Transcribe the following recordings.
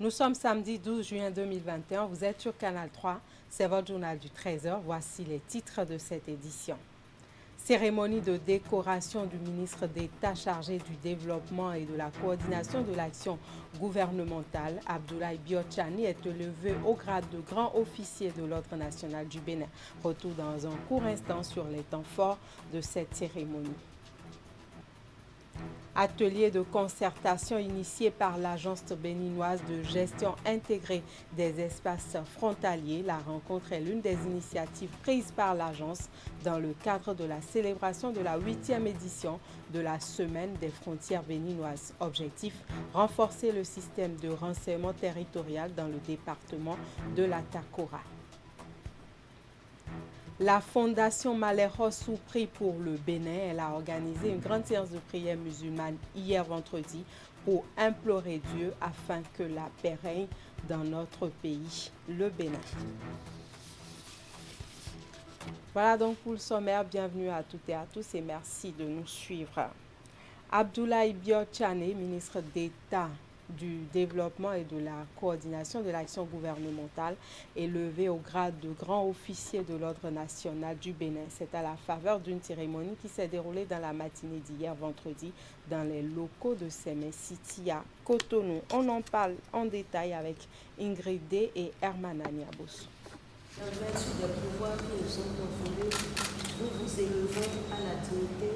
Nous sommes samedi 12 juin 2021. Vous êtes sur Canal 3. C'est votre journal du 13h. Voici les titres de cette édition. Cérémonie de décoration du ministre d'État chargé du développement et de la coordination de l'action gouvernementale. Abdoulaye Biotchani est élevé au grade de grand officier de l'Ordre national du Bénin. Retour dans un court instant sur les temps forts de cette cérémonie. Atelier de concertation initié par l'Agence béninoise de gestion intégrée des espaces frontaliers. La rencontre est l'une des initiatives prises par l'agence dans le cadre de la célébration de la 8e édition de la Semaine des frontières béninoises. Objectif, renforcer le système de renseignement territorial dans le département de la Takora. La Fondation Malheros sous prix pour le Bénin, elle a organisé une grande séance de prière musulmane hier vendredi pour implorer Dieu afin que la paix règne dans notre pays, le Bénin. Voilà donc pour le sommaire. Bienvenue à toutes et à tous et merci de nous suivre. Abdoulaye Biotchani, ministre d'État du développement et de la coordination de l'action gouvernementale, élevé au grade de grand officier de l'Ordre national du Bénin. C'est à la faveur d'une cérémonie qui s'est déroulée dans la matinée d'hier vendredi dans les locaux de Sémé City à Cotonou. On en parle en détail avec Ingrid D et Herman Niabos. En vertu des pouvoirs qui nous sont conférés, nous vous élevons à la dignité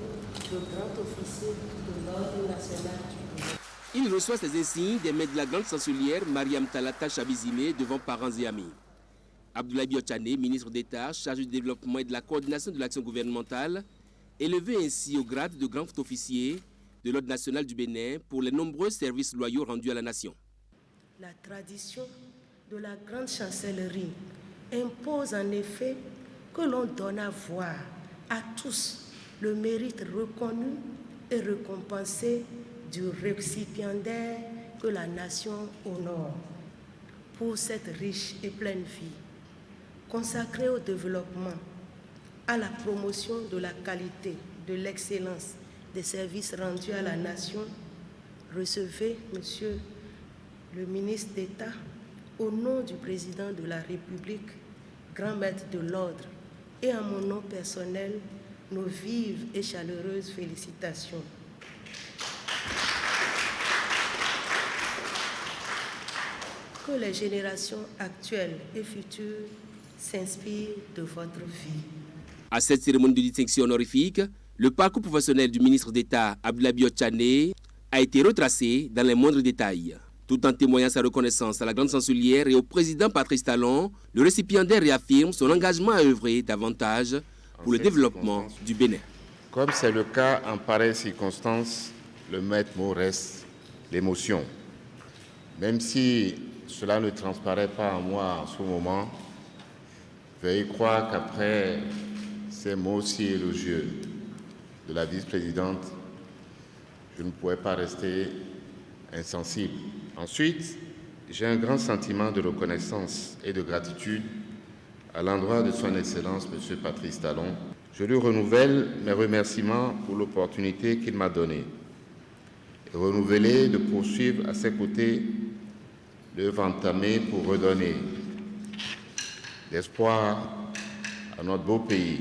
de grand officier de l'Ordre national du Bénin. Il reçoit ses insignes des mains de la grande chancelière Mariam Talata Chabizimé devant parents et amis. Abdoulaye Biotchani, ministre d'État chargé du développement et de la coordination de l'action gouvernementale, élevé ainsi au grade de grand officier de l'Ordre national du Bénin pour les nombreux services loyaux rendus à la nation. La tradition de la grande chancellerie impose en effet que l'on donne à voir à tous le mérite reconnu et récompensé du récipiendaire que la nation honore pour cette riche et pleine vie, consacrée au développement, à la promotion de la qualité, de l'excellence des services rendus à la nation. Recevez, Monsieur le ministre d'État, au nom du président de la République, grand maître de l'ordre, et en mon nom personnel, nos vives et chaleureuses félicitations. Que les générations actuelles et futures s'inspirent de votre vie. À cette cérémonie de distinction honorifique, le parcours professionnel du ministre d'État Abdoulaye Biotchani a été retracé dans les moindres détails. Tout en témoignant sa reconnaissance à la grande chancelière et au président Patrice Talon, le récipiendaire réaffirme son engagement à œuvrer davantage pour le développement du Bénin. Comme c'est le cas en pareille circonstance, le maître mot reste l'émotion. Même si cela ne transparaît pas en moi en ce moment, veuillez croire qu'après ces mots si élogieux de la vice-présidente, je ne pourrais pas rester insensible. Ensuite, j'ai un grand sentiment de reconnaissance et de gratitude à l'endroit de son Excellence, M. Patrice Talon. Je lui renouvelle mes remerciements pour l'opportunité qu'il m'a donnée et renouveler de poursuivre à ses côtés l'œuvre entamée pour redonner l'espoir à notre beau pays.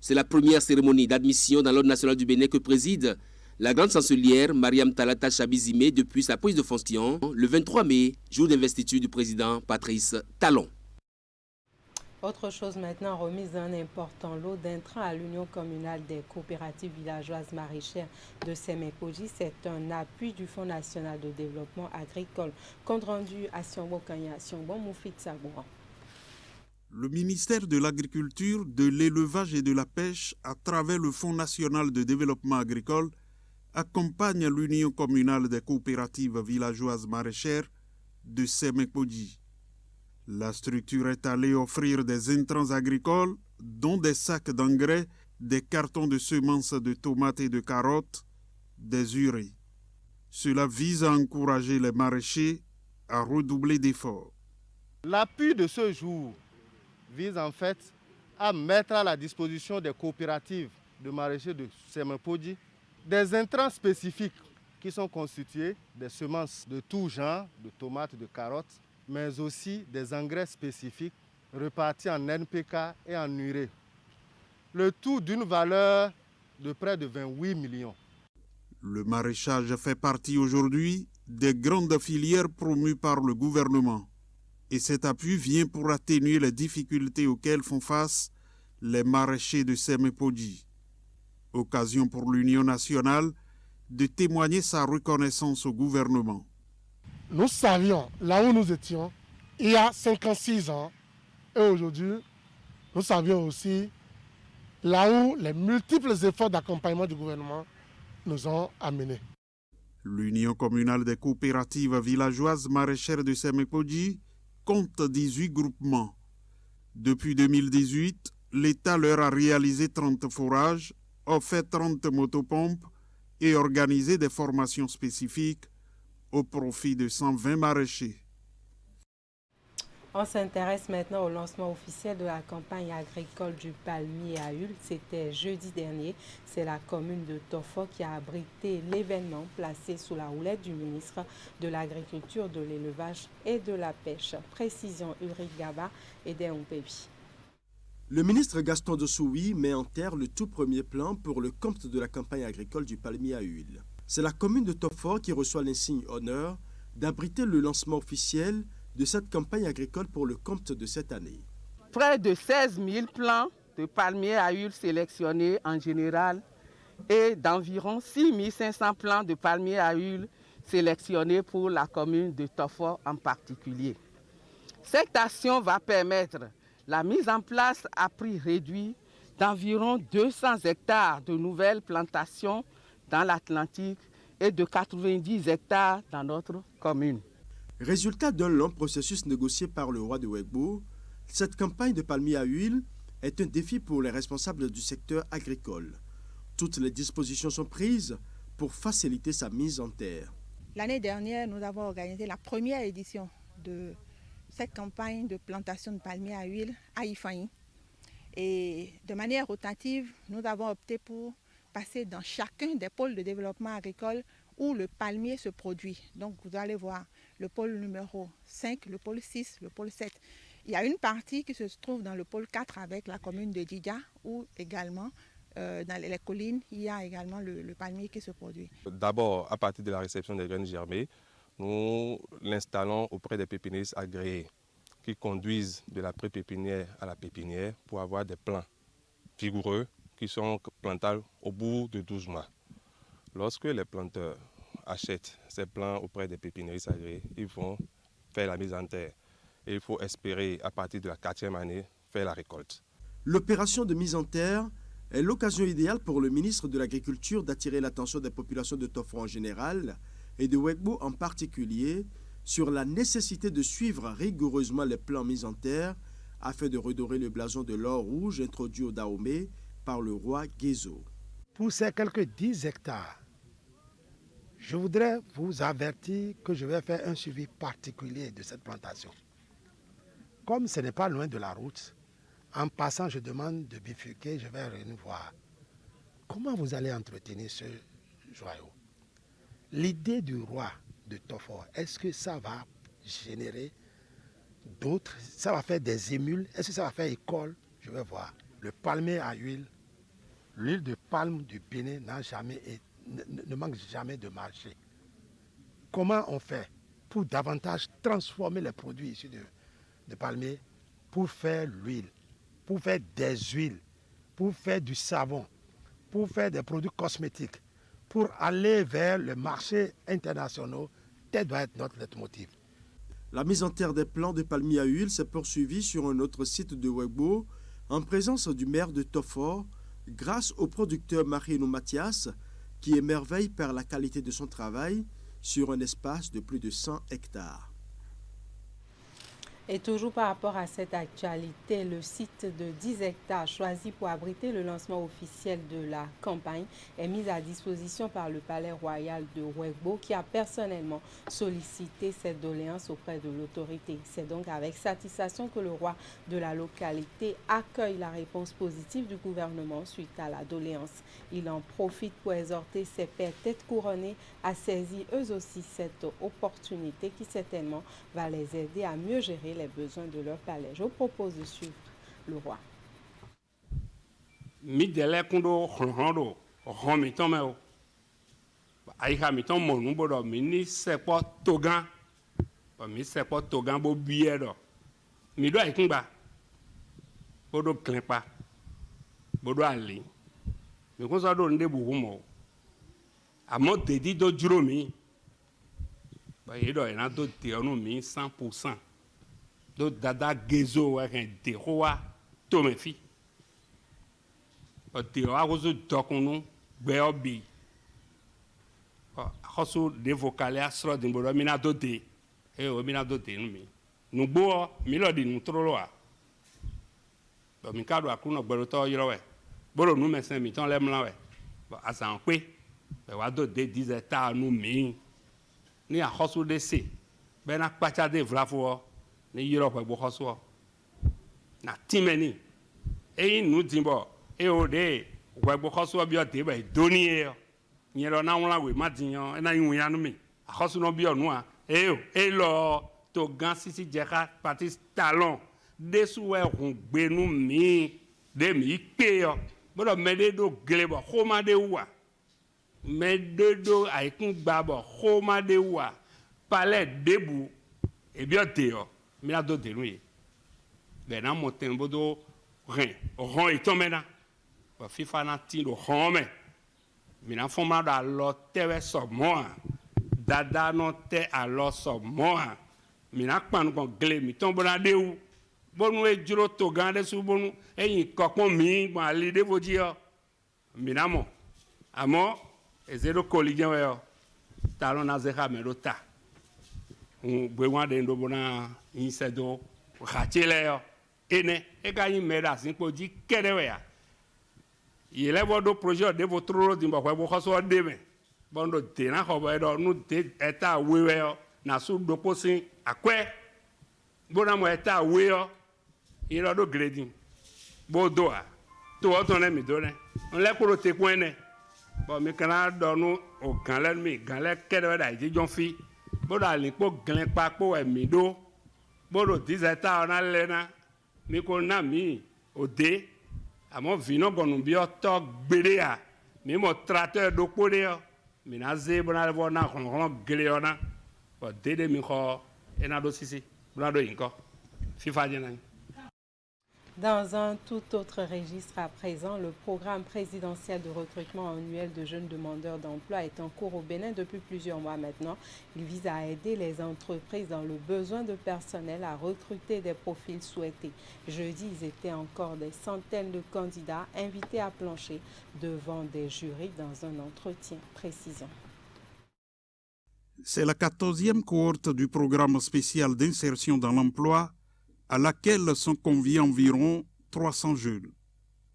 C'est la première cérémonie d'admission dans l'Ordre national du Bénin que préside la grande chancelière Mariam Talata Chabizimé depuis sa prise de fonction le 23 mai, jour d'investiture du président Patrice Talon. Autre chose maintenant, remise d'un important lot d'intrants à l'Union communale des coopératives villageoises maraîchères de Sémépoji. C'est un appui du Fonds national de développement agricole. Compte rendu à Sionbo Kanya, Sionbo Moufit Sagouran. Le ministère de l'Agriculture, de l'Élevage et de la Pêche, à travers le Fonds national de développement agricole, accompagne l'Union communale des coopératives villageoises maraîchères de Sémépoji. La structure est allée offrir des intrants agricoles, dont des sacs d'engrais, des cartons de semences de tomates et de carottes, des urées. Cela vise à encourager les maraîchers à redoubler d'efforts. L'appui de ce jour vise en fait à mettre à la disposition des coopératives de maraîchers de Sémépoji des intrants spécifiques qui sont constitués des semences de tout genre, de tomates, de carottes, mais aussi des engrais spécifiques repartis en NPK et en urée. Le tout d'une valeur de près de 28 millions. Le maraîchage fait partie aujourd'hui des grandes filières promues par le gouvernement. Et cet appui vient pour atténuer les difficultés auxquelles font face les maraîchers de Semepoji. Occasion pour l'Union nationale de témoigner sa reconnaissance au gouvernement. Nous savions là où nous étions il y a 56 ans et aujourd'hui, nous savions aussi là où les multiples efforts d'accompagnement du gouvernement nous ont amenés. L'Union communale des coopératives villageoises maraîchères de Semepoji compte 18 groupements. Depuis 2018, l'État leur a réalisé 30 forages, offert 30 motopompes et organisé des formations spécifiques au profit de 120 maraîchers. On s'intéresse maintenant au lancement officiel de la campagne agricole du palmier à huile. C'était jeudi dernier. C'est la commune de Tofo qui a abrité l'événement placé sous la houlette du ministre de l'Agriculture, de l'Élevage et de la Pêche. Précision Ulrich Gaba et Deon-Pébi. Le ministre Gaston Dossoui met en terre le tout premier plan pour le compte de la campagne agricole du palmier à huile. C'est la commune de Tofo qui reçoit l'insigne honneur d'abriter le lancement officiel de cette campagne agricole pour le compte de cette année. Près de 16 000 plants de palmiers à huile sélectionnés en général et d'environ 6 500 plants de palmiers à huile sélectionnés pour la commune de Tofo en particulier. Cette action va permettre la mise en place à prix réduit d'environ 200 hectares de nouvelles plantations dans l'Atlantique et de 90 hectares dans notre commune. Résultat d'un long processus négocié par le roi de Wegbo, cette campagne de palmier à huile est un défi pour les responsables du secteur agricole. Toutes les dispositions sont prises pour faciliter sa mise en terre. L'année dernière, nous avons organisé la première édition de cette campagne de plantation de palmiers à huile à Ifaï. Et de manière rotative, nous avons opté pour passer dans chacun des pôles de développement agricole où le palmier se produit. Donc vous allez voir le pôle numéro 5, le pôle 6, le pôle 7. Il y a une partie qui se trouve dans le pôle 4 avec la commune de Didja, où également dans les collines, il y a également le palmier qui se produit. D'abord, à partir de la réception des graines germées, nous l'installons auprès des pépiniéristes agréés qui conduisent de la pré-pépinière à la pépinière pour avoir des plants vigoureux qui sont plantables au bout de 12 mois. Lorsque les planteurs achètent ces plants auprès des pépiniéristes agréés, ils vont faire la mise en terre. Et il faut espérer, à partir de la 4e année, faire la récolte. L'opération de mise en terre est l'occasion idéale pour le ministre de l'Agriculture d'attirer l'attention des populations de Tofo en général et de Wegbo en particulier sur la nécessité de suivre rigoureusement les plans mis en terre afin de redorer le blason de l'or rouge introduit au Dahomey par le roi Gézo. Pour ces quelques 10 hectares, je voudrais vous avertir que je vais faire un suivi particulier de cette plantation. Comme ce n'est pas loin de la route, en passant, je demande de bifurquer, je vais venir voir. Comment vous allez entretenir ce joyau? L'idée du roi de Tofo, est-ce que ça va générer d'autres? Ça va faire des émules? Est-ce que ça va faire école? Je vais voir. Le palmier à huile, l'huile de palme du Bénin ne manque jamais de marché. Comment on fait pour davantage transformer les produits issus de palmier pour faire l'huile, pour faire des huiles, pour faire du savon, pour faire des produits cosmétiques, pour aller vers le marché international? Tel doit être notre leitmotiv. La mise en terre des plants de palmier à huile s'est poursuivie sur un autre site de Wegbo en présence du maire de Tofo, grâce au producteur Marino Mathias, qui émerveille par la qualité de son travail sur un espace de plus de 100 hectares. Et toujours par rapport à cette actualité, le site de 10 hectares choisi pour abriter le lancement officiel de la campagne est mis à disposition par le Palais Royal de Ouégbou qui a personnellement sollicité cette doléance auprès de l'autorité. C'est donc avec satisfaction que le roi de la localité accueille la réponse positive du gouvernement suite à la doléance. Il en profite pour exhorter ses pairs têtes couronnées à saisir eux aussi cette opportunité qui certainement va les aider à mieux gérer les besoins de leur palais. Je vous propose de suivre le roi. Mi dele kundo hrondo homi tomeo aika mi tom monu bodo mi ni sepo togan ba mi sepo togan bo biye do mi do aikungba bodo klenpa bodo ali mi ko so do nde bu humo amo dedi do juro mi ba yedo ina do te onu mi 100%. Do dada gezo wa ken de hoa to me fi o te wa go zo dokunu gbe obi o khoso de vocale asro din bodo mi na do de e o mi na do de nu mi nugbo mi lo di nu trolo a do mi ka do akuno gbero to yiro we boro nu mesen mi ton le mlan we bo asan pe be wa do de 10 hectares nu mi ni a khoso de se be na pacha de vrafo ni yiro pe bo khoso na timeni e nu dimbo e o de we bo khoso bi o de be doni e nyero na won lawe ma diyan e na yun ya nu mi a khoso no bi onu a e lo to gan sisi jeka parti talon de suwe hun gbe nu mi de mi pe yo bodo mede do glebo khoma de wa mede do aikun gba bo khoma de wa palais debu e bi o te yo mi la do de nu ye be na mo ten bodo ren ron e tomena ba fifa na ti do home mi na foma da lo tewe so mo dada no te a lo so mo mi na pan ko gle mi ton bona de u bonu e juro to gande su bonu e yin kokon mi gba li de voji yo mi na mo amo e zero collision yo talon na zeka me do ta gbe wan de ndo bona yin se do khachele yo ene e ga yin me da sin po ji kere we ya yele bodo projet de votre dimba ko bo khoso de me bondo de na ko ba do nu de eta wewe yo na su do posin akwe bona mo eta we yo iro do grading bodo a to o ton mi do ne on le ko te ko ene bo mi kana do nu o gan le mi gan le kere da ji jon fi bodo ali po glen pa po e mi do bodo 10 hectares na le na mi ko na mi o de amo vino gonu bi o to gbere a mi mo tracteur do pore yo mi na ze bona le bona kon gele ona o de mi ko ena do sisi bona do inko fifa jena. Dans un tout autre registre à présent, le programme présidentiel de recrutement annuel de jeunes demandeurs d'emploi est en cours au Bénin depuis plusieurs mois maintenant. Il vise à aider les entreprises dans le besoin de personnel à recruter des profils souhaités. Jeudi, ils étaient encore des centaines de candidats invités à plancher devant des jurys dans un entretien. Précision. C'est la 14e cohorte du programme spécial d'insertion dans l'emploi à laquelle sont conviés environ 300 jeunes.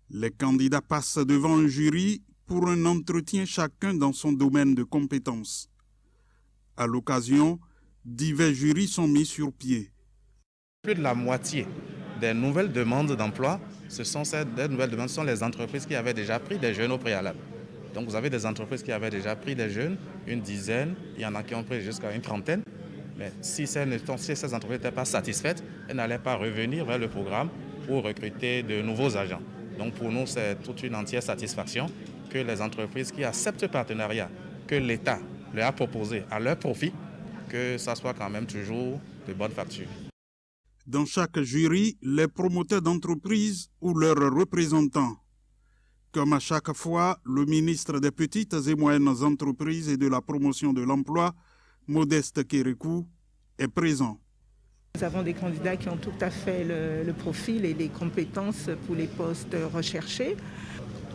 Les candidats passent devant un jury pour un entretien chacun dans son domaine de compétences. À l'occasion, divers jurys sont mis sur pied. Plus de la moitié des nouvelles demandes d'emploi, ce sont les entreprises qui avaient déjà pris des jeunes au préalable. Donc vous avez des entreprises qui avaient déjà pris des jeunes, une dizaine, il y en a qui ont pris jusqu'à une trentaine. Mais si ces entreprises n'étaient pas satisfaites, elles n'allaient pas revenir vers le programme pour recruter de nouveaux agents. Donc pour nous, c'est toute une entière satisfaction que les entreprises qui acceptent le partenariat, que l'État leur a proposé à leur profit, que ça soit quand même toujours de bonne facture. Dans chaque jury, les promoteurs d'entreprises ou leurs représentants. Comme à chaque fois, le ministre des Petites et Moyennes Entreprises et de la Promotion de l'Emploi, Modeste Kérékou, est présent. Nous avons des candidats qui ont tout à fait le profil et les compétences pour les postes recherchés.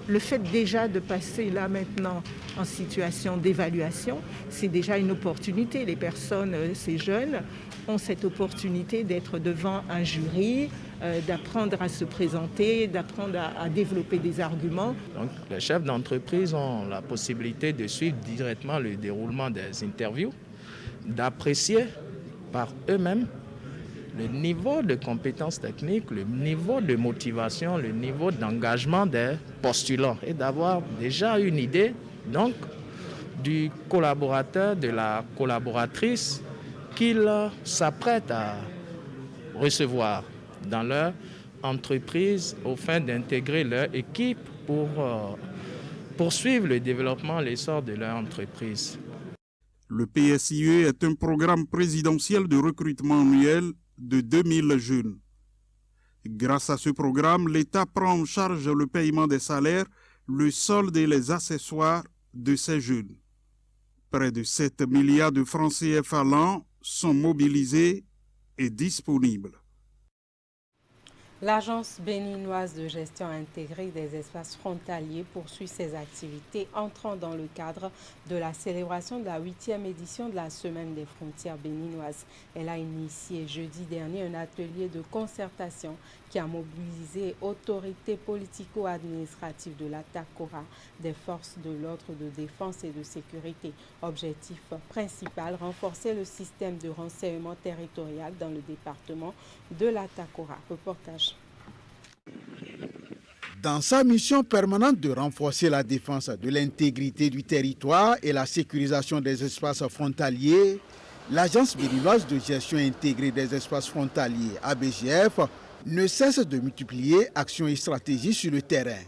le fait déjà de passer là maintenant en situation d'évaluation, c'est déjà une opportunité. Les personnes, ces jeunes, ont cette opportunité d'être devant un jury, d'apprendre à se présenter, d'apprendre à développer des arguments. Donc, les chefs d'entreprise ont la possibilité de suivre directement le déroulement des interviews, d'apprécier par eux-mêmes le niveau de compétences techniques, le niveau de motivation, le niveau d'engagement des postulants et d'avoir déjà une idée donc, du collaborateur, de la collaboratrice qu'ils s'apprêtent à recevoir dans leur entreprise au fin d'intégrer leur équipe pour poursuivre le développement, l'essor de leur entreprise. Le PSIE est un programme présidentiel de recrutement annuel de 2000 jeunes. Grâce à ce programme, l'État prend en charge le paiement des salaires, le solde et les accessoires de ces jeunes. Près de 7 milliards de francs CFA l'an sont mobilisés et disponibles. L'Agence béninoise de gestion intégrée des espaces frontaliers poursuit ses activités entrant dans le cadre de la célébration de la 8e édition de la Semaine des frontières béninoises. Elle a initié jeudi dernier un atelier de concertation qui a mobilisé autorités politico-administratives de la TACORA, des forces de l'ordre de défense et de sécurité. Objectif principal, renforcer le système de renseignement territorial dans le département de la TACORA. Reportage. Dans sa mission permanente de renforcer la défense de l'intégrité du territoire et la sécurisation des espaces frontaliers, l'Agence béninoise de gestion intégrée des espaces frontaliers, ABGF, ne cesse de multiplier actions et stratégies sur le terrain.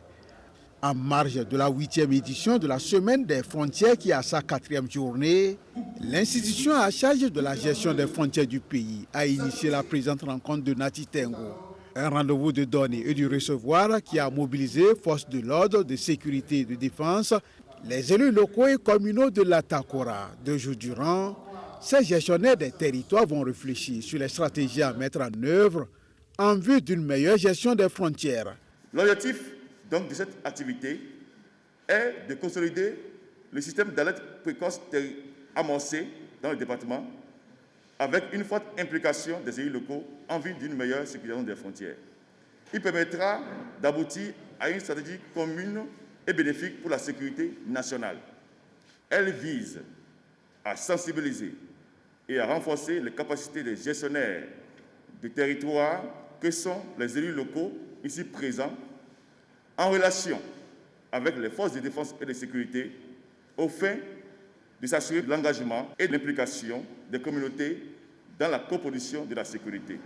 En marge de la 8e édition de la Semaine des frontières qui a sa 4e journée, l'institution à charge de la gestion des frontières du pays a initié la présente rencontre de Nati Tengo. Un rendez-vous de donner et de recevoir qui a mobilisé forces de l'ordre, de sécurité et de défense, les élus locaux et communaux de la TACORA. 2 jours durant, ces gestionnaires des territoires vont réfléchir sur les stratégies à mettre en œuvre en vue d'une meilleure gestion des frontières. L'objectif donc de cette activité est de consolider le système d'alerte précoce amorcé dans le département avec une forte implication des élus locaux en vue d'une meilleure sécurisation des frontières. Il permettra d'aboutir à une stratégie commune et bénéfique pour la sécurité nationale. Elle vise à sensibiliser et à renforcer les capacités des gestionnaires du territoire que sont les élus locaux ici présents en relation avec les forces de défense et de sécurité au fin de s'assurer de l'engagement et de l'implication des communautés dans la coproduction de la sécurité.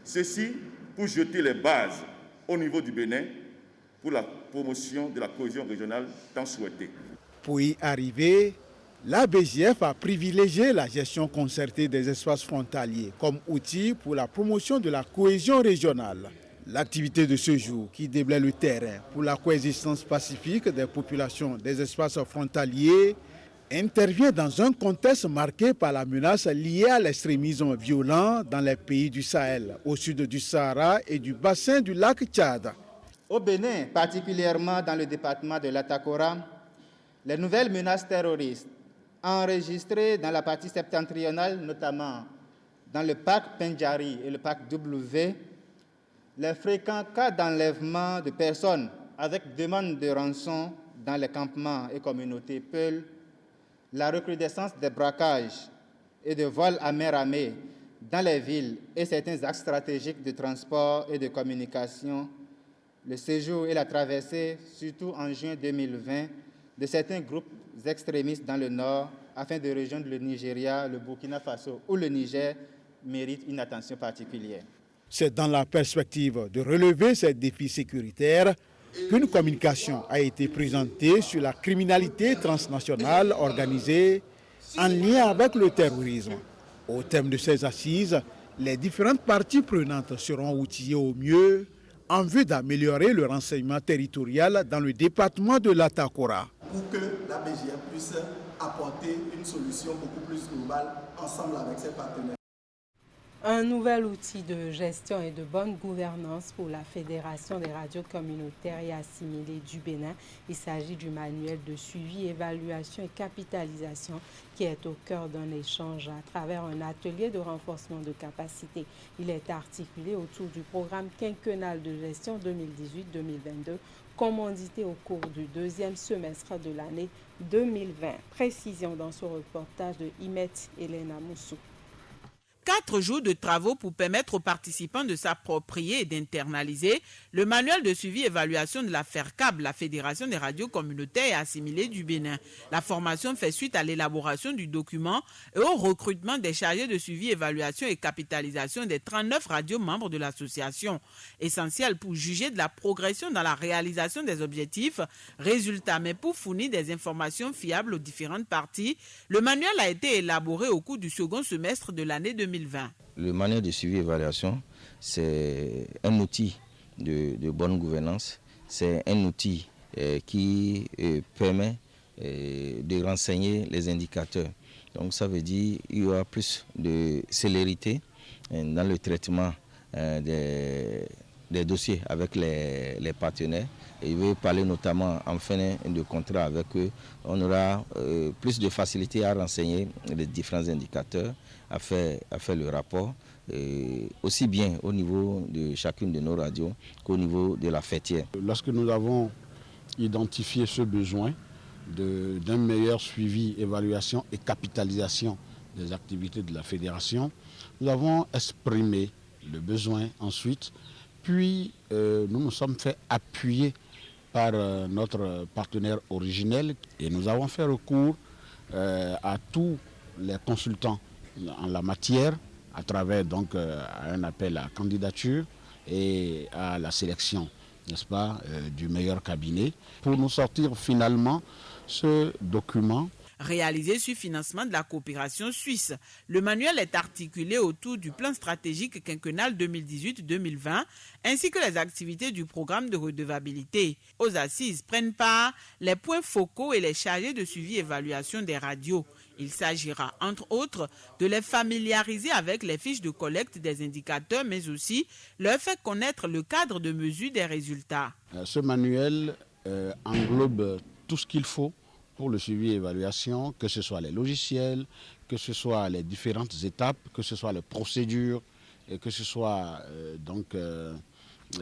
Ceci pour jeter les bases au niveau du Bénin pour la promotion de la cohésion régionale tant souhaitée. Pour y arriver, la BGF a privilégié la gestion concertée des espaces frontaliers comme outil pour la promotion de la cohésion régionale. L'activité de ce jour, qui déblaye le terrain pour la coexistence pacifique des populations des espaces frontaliers, intervient dans un contexte marqué par la menace liée à l'extrémisme violent dans les pays du Sahel, au sud du Sahara et du bassin du lac Tchad. Au Bénin, particulièrement dans le département de la TACORA, les nouvelles menaces terroristes enregistrées dans la partie septentrionale, notamment dans le parc Pendjari et le parc W, les fréquents cas d'enlèvement de personnes avec demande de rançon dans les campements et communautés Peul, la recrudescence des braquages et de vols à mer armée dans les villes et certains axes stratégiques de transport et de communication, le séjour et la traversée, surtout en juin 2020, de certains groupes extrémistes dans le nord afin de rejoindre le Nigeria, le Burkina Faso ou le Niger méritent une attention particulière. C'est dans la perspective de relever ces défis sécuritaires qu'une communication a été présentée sur la criminalité transnationale organisée en lien avec le terrorisme. Au thème de ces assises, les différentes parties prenantes seront outillées au mieux en vue d'améliorer le renseignement territorial dans le département de la TACORA. Pour que la BGF puisse apporter une solution beaucoup plus globale ensemble avec ses partenaires. Un nouvel outil de gestion et de bonne gouvernance pour la Fédération des radios communautaires et assimilées du Bénin. Il s'agit du manuel de suivi, évaluation et capitalisation qui est au cœur d'un échange à travers un atelier de renforcement de capacité. Il est articulé autour du programme quinquennal de gestion 2018-2022, commandité au cours du deuxième semestre de l'année 2020. Précision dans ce reportage de Imet Elena Moussou. 4 jours de travaux pour permettre aux participants de s'approprier et d'internaliser le manuel de suivi-évaluation de la FERCAB, la Fédération des radios communautaires et assimilées du Bénin. La formation fait suite à l'élaboration du document et au recrutement des chargés de suivi, évaluation et capitalisation des 39 radios membres de l'association. Essentiel pour juger de la progression dans la réalisation des objectifs, résultats, mais pour fournir des informations fiables aux différentes parties, le manuel a été élaboré au cours du second semestre de l'année 2020. Le manuel de suivi et évaluation, c'est un outil de bonne gouvernance, c'est un outil qui permet de renseigner les indicateurs. Donc ça veut dire qu'il y aura plus de célérité dans le traitement des dossiers avec les partenaires. Et il veut parler notamment en fin de contrat avec eux. On aura plus de facilité à renseigner les différents indicateurs, à faire le rapport, aussi bien au niveau de chacune de nos radios qu'au niveau de la fêtière. Lorsque nous avons identifié ce besoin d'un meilleur suivi, évaluation et capitalisation des activités de la fédération, nous avons exprimé le besoin ensuite, puis nous nous sommes fait appuyer par notre partenaire originel et nous avons fait recours à tous les consultants en la matière à travers donc un appel à candidature et à la sélection, n'est-ce pas, du meilleur cabinet pour nous sortir finalement ce document. Réalisé sur financement de la coopération suisse, le manuel est articulé autour du plan stratégique quinquennal 2018-2020 ainsi que les activités du programme de redevabilité. Aux assises prennent part les points focaux et les chargés de suivi-évaluation des radios. Il s'agira, entre autres, de les familiariser avec les fiches de collecte des indicateurs, mais aussi leur faire connaître le cadre de mesure des résultats. Ce manuel englobe tout ce qu'il faut pour le suivi et évaluation, que ce soit les logiciels, que ce soit les différentes étapes, que ce soit les procédures, et que ce soit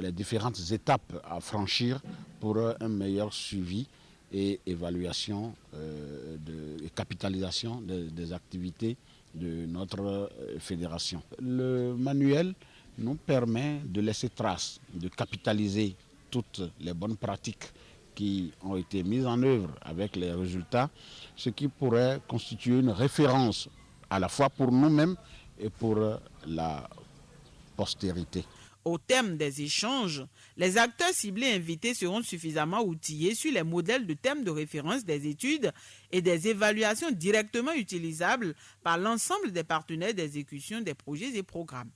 les différentes étapes à franchir pour un meilleur suivi et évaluation et capitalisation des activités de notre fédération. Le manuel nous permet de laisser trace, de capitaliser toutes les bonnes pratiques qui ont été mises en œuvre avec les résultats, ce qui pourrait constituer une référence à la fois pour nous-mêmes et pour la postérité. Au terme des échanges, les acteurs ciblés invités seront suffisamment outillés sur les modèles de thèmes de référence des études et des évaluations directement utilisables par l'ensemble des partenaires d'exécution des projets et programmes.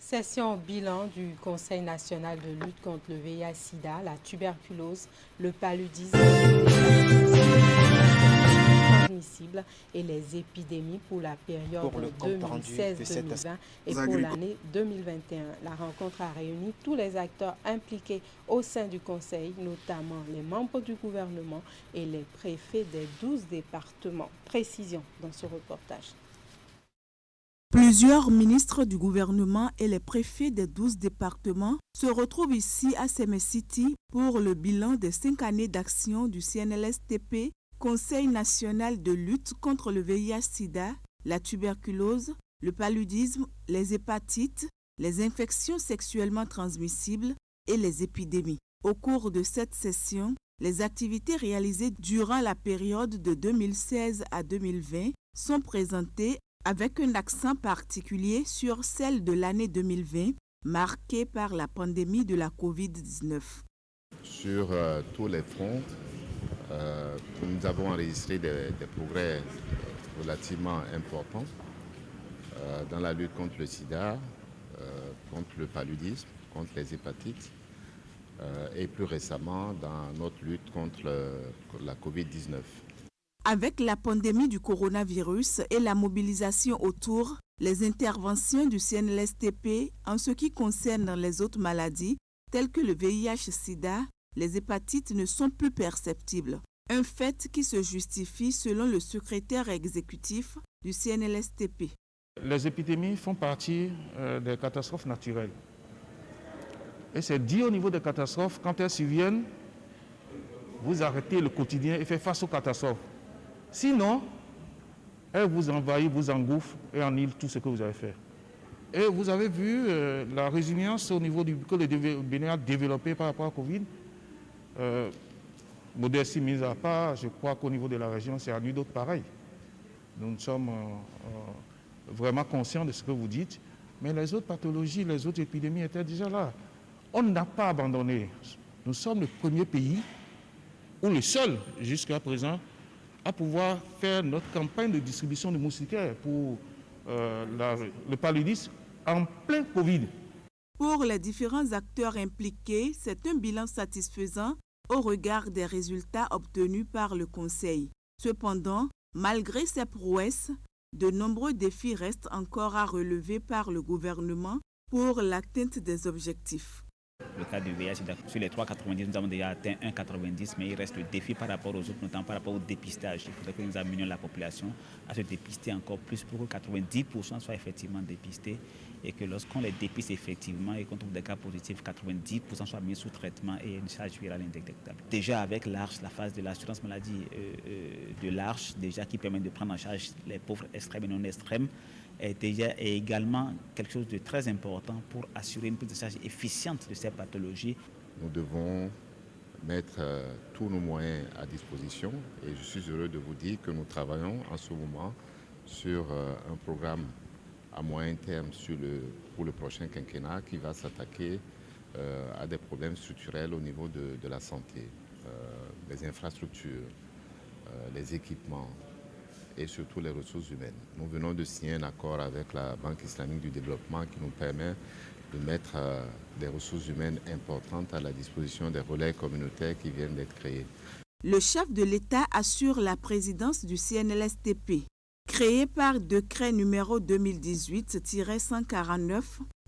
Session bilan du Conseil national de lutte contre le VIH-Sida, la tuberculose, le paludisme transmissible et les épidémies pour la période 2016-2020 et pour l'année 2021. La rencontre a réuni tous les acteurs impliqués au sein du Conseil, notamment les membres du gouvernement et les préfets des 12 départements. Précision dans ce reportage. Plusieurs ministres du gouvernement et les préfets des 12 départements se retrouvent ici à Seme City pour le bilan des 5 années d'action du CNLSTP, Conseil national de lutte contre le VIH-Sida, la tuberculose, le paludisme, les hépatites, les infections sexuellement transmissibles et les épidémies. Au cours de cette session, les activités réalisées durant la période de 2016 à 2020 sont présentées avec un accent particulier sur celle de l'année 2020, marquée par la pandémie de la COVID-19. Sur tous les fronts, nous avons enregistré des progrès relativement importants dans la lutte contre le sida, contre le paludisme, contre les hépatites et plus récemment dans notre lutte contre la COVID-19. Avec la pandémie du coronavirus et la mobilisation autour Les interventions du CNLSTP en ce qui concerne les autres maladies, telles que le VIH-Sida, les hépatites ne sont plus perceptibles. Un fait qui se justifie selon le secrétaire exécutif du CNLSTP. Les épidémies font partie des catastrophes naturelles. Et c'est dit au niveau des catastrophes, quand elles surviennent, vous arrêtez le quotidien et faites face aux catastrophes. Sinon, elles vous envahissent, vous engouffrent et annihilent tout ce que vous avez fait. Et vous avez vu la résilience au niveau que le Bénin a développé par rapport à Covid. Modestie mise à part, je crois qu'au niveau de la région, c'est à lui d'autres pareil. Nous sommes vraiment conscients de ce que vous dites, mais les autres pathologies, les autres épidémies étaient déjà là. On n'a pas abandonné. Nous sommes le premier pays, ou le seul jusqu'à présent, à pouvoir faire notre campagne de distribution de moustiquaires pour le paludisme en plein Covid. Pour les différents acteurs impliqués, c'est un bilan satisfaisant au regard des résultats obtenus par le Conseil. Cependant, malgré ces prouesses, de nombreux défis restent encore à relever par le gouvernement pour l'atteinte des objectifs. Le cas du VIH, sur les 3,90, nous avons déjà atteint 1,90, mais il reste le défi par rapport aux autres, notamment par rapport au dépistage. Il faudrait que nous amenions la population à se dépister encore plus pour que 90% soient effectivement dépistés et que lorsqu'on les dépiste effectivement et qu'on trouve des cas positifs, 90% soient mis sous traitement et une charge virale indétectable. Déjà avec l'ARCHE, la phase de l'assurance maladie de l'ARCHE, déjà qui permet de prendre en charge les pauvres extrêmes et non extrêmes, est également quelque chose de très important pour assurer une prise de charge efficiente de ces pathologies. Nous devons mettre tous nos moyens à disposition et je suis heureux de vous dire que nous travaillons en ce moment sur un programme à moyen terme pour le prochain quinquennat qui va s'attaquer à des problèmes structurels au niveau de la santé, les infrastructures, les équipements, et surtout les ressources humaines. Nous venons de signer un accord avec la Banque islamique du développement qui nous permet de mettre des ressources humaines importantes à la disposition des relais communautaires qui viennent d'être créés. Le chef de l'État assure la présidence du CNLSTP. Créé par décret numéro 2018-149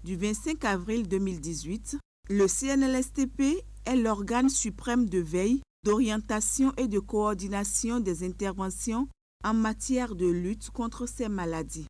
du 25 avril 2018, le CNLSTP est l'organe suprême de veille, d'orientation et de coordination des interventions en matière de lutte contre ces maladies.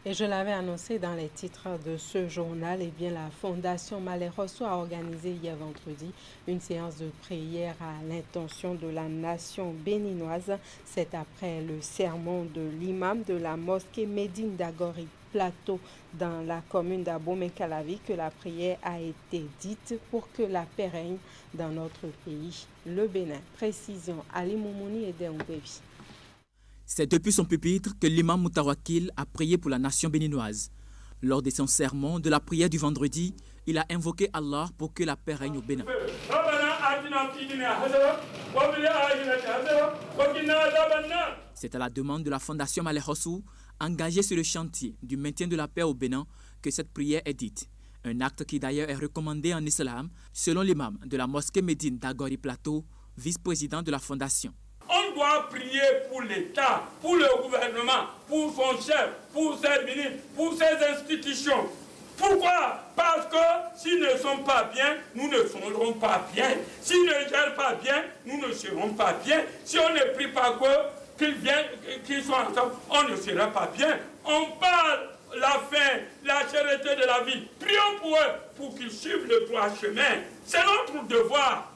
Et je l'avais annoncé dans les titres de ce journal, eh bien la Fondation Malais Rosso a organisé hier vendredi une séance de prière à l'intention de la nation béninoise. C'est après le sermon de l'imam de la mosquée Médine d'Agori Plateau dans la commune d'Abomey-Calavi que la prière a été dite pour que la paix règne dans notre pays, le Bénin. Précision, Ali Moumouni et Deumbevi. C'est depuis son pupitre que l'imam Moutawakil a prié pour la nation béninoise. Lors de son sermon de la prière du vendredi, il a invoqué Allah pour que la paix règne au Bénin. C'est à la demande de la Fondation Malais Rosso, engagée sur le chantier du maintien de la paix au Bénin, que cette prière est dite. Un acte qui d'ailleurs est recommandé en islam, selon l'imam de la mosquée Médine d'Agori Plateau, vice-président de la Fondation. On doit prier pour l'État, pour le gouvernement, pour son chef, pour ses ministres, pour ses institutions. Pourquoi? Parce que s'ils ne sont pas bien, nous ne serons pas bien. S'ils ne gèrent pas bien, nous ne serons pas bien. Si on ne prie pas qu'ils viennent, qu'ils soient ensemble, on ne sera pas bien. On parle la faim, la charité de la vie. Prions pour eux, pour qu'ils suivent le droit chemin. C'est notre devoir.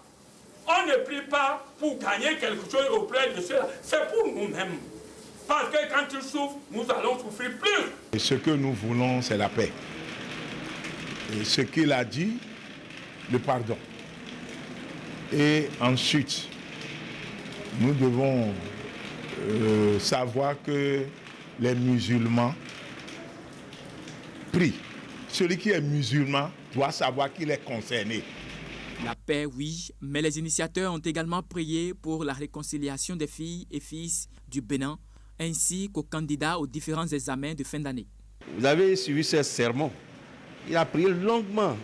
On ne prie pas pour gagner quelque chose auprès de ceux-là. C'est pour nous-mêmes. Parce que quand ils souffrent, nous allons souffrir plus. Et ce que nous voulons, c'est la paix. Et ce qu'il a dit, le pardon. Et ensuite, nous devons savoir que les musulmans prient. Celui qui est musulman doit savoir qu'il est concerné. La paix, oui, mais les initiateurs ont également prié pour la réconciliation des filles et fils du Bénin, ainsi qu'aux candidats aux différents examens de fin d'année. Vous avez suivi ce sermon. Il a prié longuement,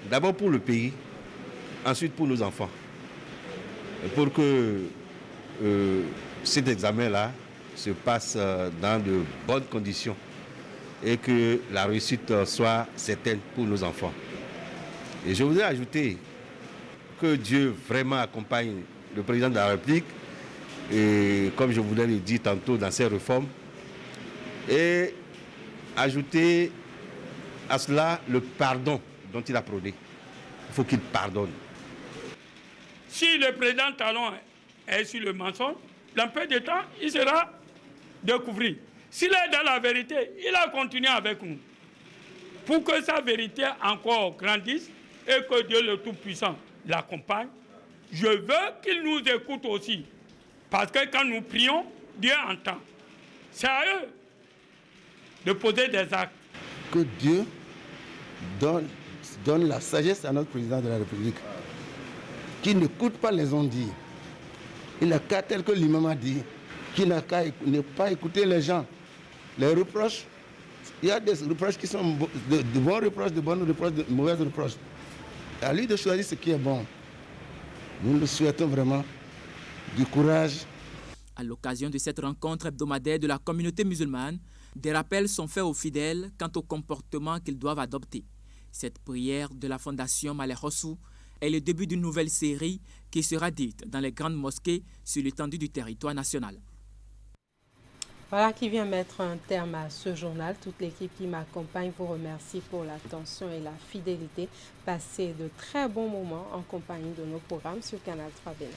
d'abord pour le pays, ensuite pour nos enfants, pour que cet examen-là se passe dans de bonnes conditions. et que la réussite soit certaine pour nos enfants. Et je voudrais ajouter que Dieu vraiment accompagne le président de la République, et comme je vous l'ai dit tantôt dans ses réformes, et ajouter à cela le pardon dont il a prôné. Il faut qu'il pardonne. Si le président Talon est sur le mensonge, dans peu de temps, il sera découvert. S'il est dans la vérité, il a continué avec nous. Pour que sa vérité encore grandisse et que Dieu le Tout-Puissant l'accompagne, je veux qu'il nous écoute aussi. Parce que quand nous prions, Dieu entend. C'est à eux de poser des actes. Que Dieu donne la sagesse à notre président de la République, qui n'écoute pas les on-dire. Il n'a qu'à, tel que l'imam a dit, qu'il n'a qu'à ne pas écouter les gens. Les reproches, il y a des reproches qui sont de bons reproches, de bonnes reproches, de mauvaises reproches. À lui de choisir ce qui est bon. Nous le souhaitons vraiment du courage. À l'occasion de cette rencontre hebdomadaire de la communauté musulmane, des rappels sont faits aux fidèles quant au comportement qu'ils doivent adopter. Cette prière de la Fondation Malais Hossou est le début d'une nouvelle série qui sera dite dans les grandes mosquées sur l'étendue du territoire national. Voilà qui vient mettre un terme à ce journal. Toute l'équipe qui m'accompagne vous remercie pour l'attention et la fidélité. Passez de très bons moments en compagnie de nos programmes sur Canal 3 Bénin.